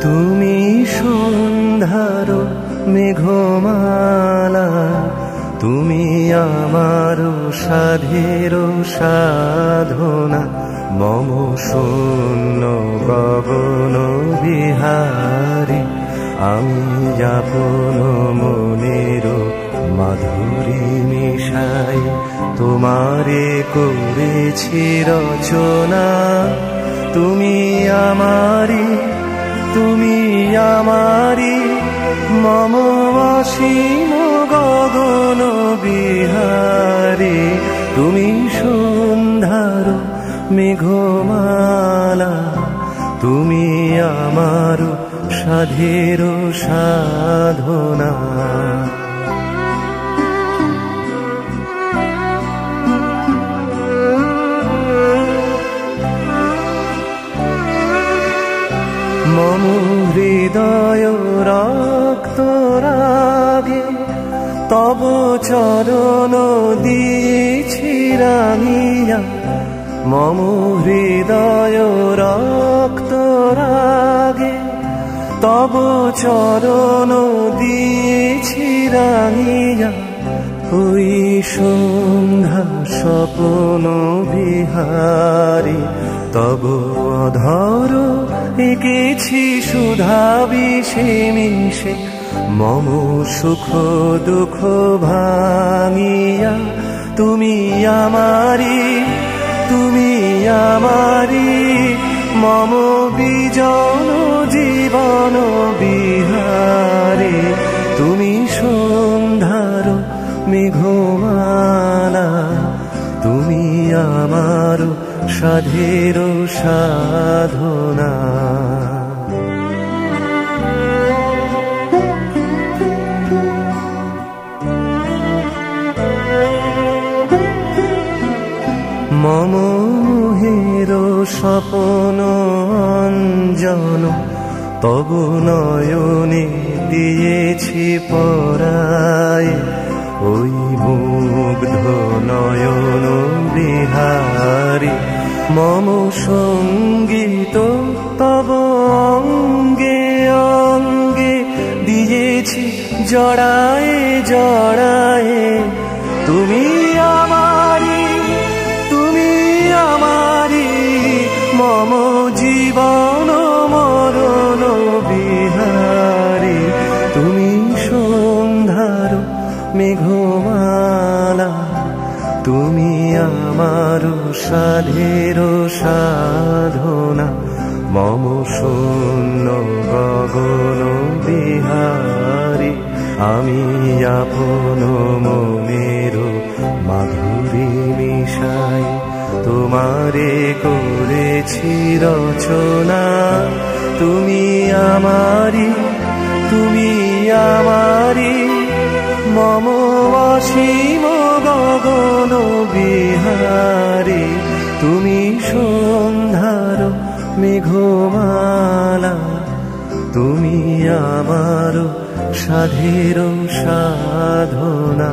তুমি সন্ধ্যার মেঘমালা, তুমি আমার সাধের সাধনা, মম শূন্য গগন বিহারী। আমি আপন মনের মাধুরী মিশাই তোমারে করেছি রচনা। তুমি আমারি, তুমি আমারি, মম অসীম গগন বিহারী। তুমি সন্ধ্যার মেঘমালা, তুমি আমার সাধের সাধনা। মম হৃদয় রক্ত রাগে তব চরণ দিয়েছি রাঙিয়া। মম হৃদয় রক্ত রাগে তব চরণ দিয়েছি রাঙিয়া। ওই সন্ধ্যা স্বপ্ন বিহারী, তব অধর এঁকেছি সুধা বিষে মিশে, মম সুখ দুঃখ ভাঙিয়া। তুমি আমারি, তুমি আমারি, মম বিজন জীবন বিহারী। তুমি সন্ধ্যার মেঘমালা, তুমি আমার সাধের সাধনা। মম মোহের স্বপ্ন অঞ্জন, তব নয়নে দিয়েছি পরায়। ওই মুগ্ধ নয়ন বিহারী, মম সঙ্গীত তব অঙ্গে অঙ্গে দিয়েছি জড়ায়ে জড়ায়ে। তুমি আমারি, তুমি আমারি, মম জীবন মরণ বিহারী। তুমি সন্ধ্যার মেঘমালা, তুমি আমার সাধের সাধনা, মম শূন্য গগন বিহারী। আমি আপন মনের মাধুরী মিশাই তোমারে করেছি রচনা। তুমি আমারি, তুমি আমারি, মম অসীম গগন বিহারী। তুমি সন্ধ্যার মেঘমালা, তুমি আমার সাধের সাধনা।